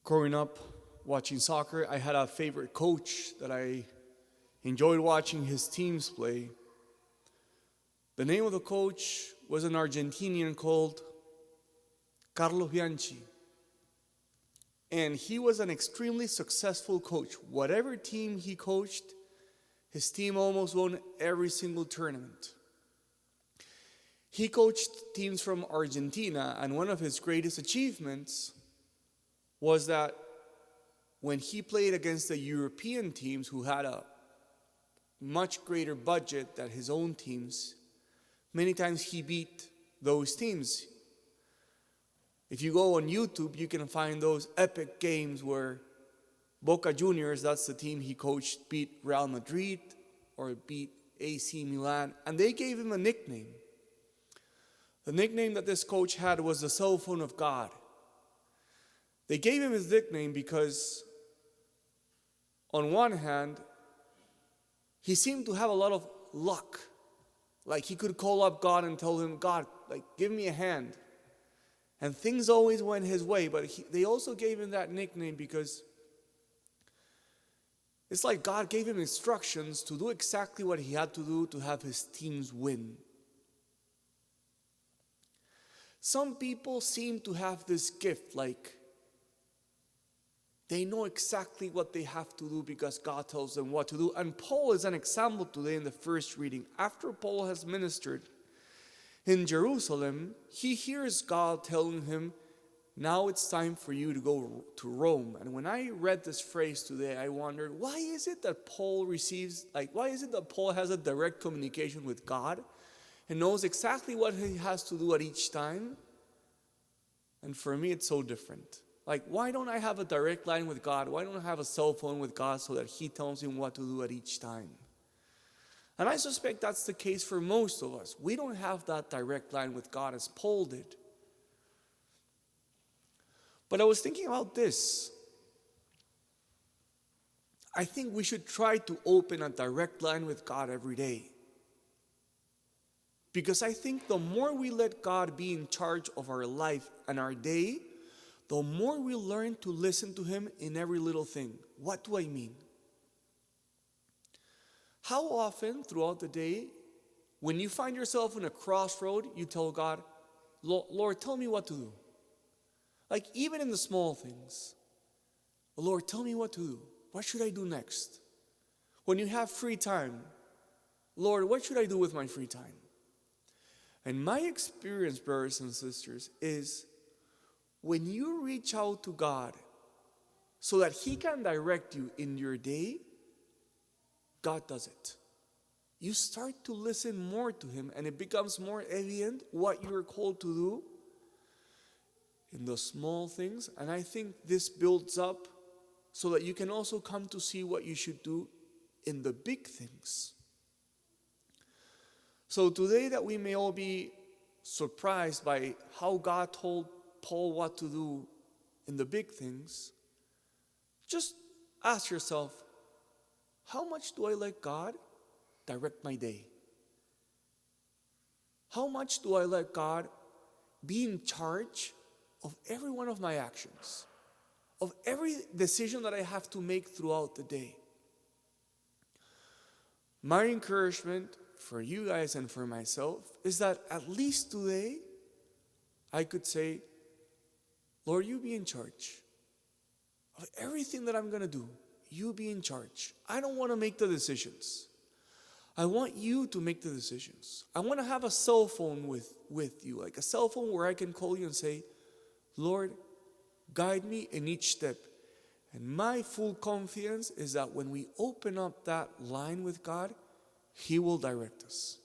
Growing up watching soccer, I had a favorite coach that I enjoyed watching his teams play. The name of the coach was an Argentinian called Carlos Bianchi. And he was an extremely successful coach. Whatever team he coached, his team almost won every single tournament. He coached teams from Argentina, and one of his greatest achievements was that when he played against the European teams who had a much greater budget than his own teams, many times he beat those teams. If you go on YouTube, you can find those epic games where Boca Juniors, that's the team he coached, beat Real Madrid or beat AC Milan, and they gave him a nickname. The nickname that this coach had was the cell phone of God. They gave him his nickname because, on one hand, he seemed to have a lot of luck. Like he could call up God and tell him, God, give me a hand. And things always went his way. But they also gave him that nickname because it's like God gave him instructions to do exactly what he had to do to have his teams win. Some people seem to have this gift, like they know exactly what they have to do because God tells them what to do. And Paul is an example today in the first reading. After Paul has ministered in Jerusalem, he hears God telling him, now it's time for you to go to Rome. And when I read this phrase today, I wondered, why is it that Paul has a direct communication with God and knows exactly what he has to do at each time? And for me, it's so different. Why don't I have a direct line with God? Why don't I have a cell phone with God so that he tells him what to do at each time? And I suspect that's the case for most of us. We don't have that direct line with God as Paul did. But I was thinking about this. I think we should try to open a direct line with God every day. Because I think the more we let God be in charge of our life and our day, the more we learn to listen to him in every little thing. What do I mean? How often throughout the day, when you find yourself in a crossroad, you tell God, Lord, tell me what to do. Even in the small things. Lord, tell me what to do. What should I do next? When you have free time, Lord, what should I do with my free time? And my experience, brothers and sisters, is when you reach out to God so that he can direct you in your day, God does it. You start to listen more to him, and it becomes more evident what you are called to do in the small things. And I think this builds up so that you can also come to see what you should do in the big things. So today, that we may all be surprised by how God told Paul what to do in the big things, just ask yourself, how much do I let God direct my day? How much do I let God be in charge of every one of my actions, of every decision that I have to make throughout the day? My encouragement for you guys and for myself is that at least today I could say, Lord, you be in charge of everything that I'm going to do. You be in charge. I don't want to make the decisions. I want you to make the decisions. I want to have a cell phone with you, like a cell phone where I can call you and say, Lord, guide me in each step. And my full confidence is that when we open up that line with God, he will direct us.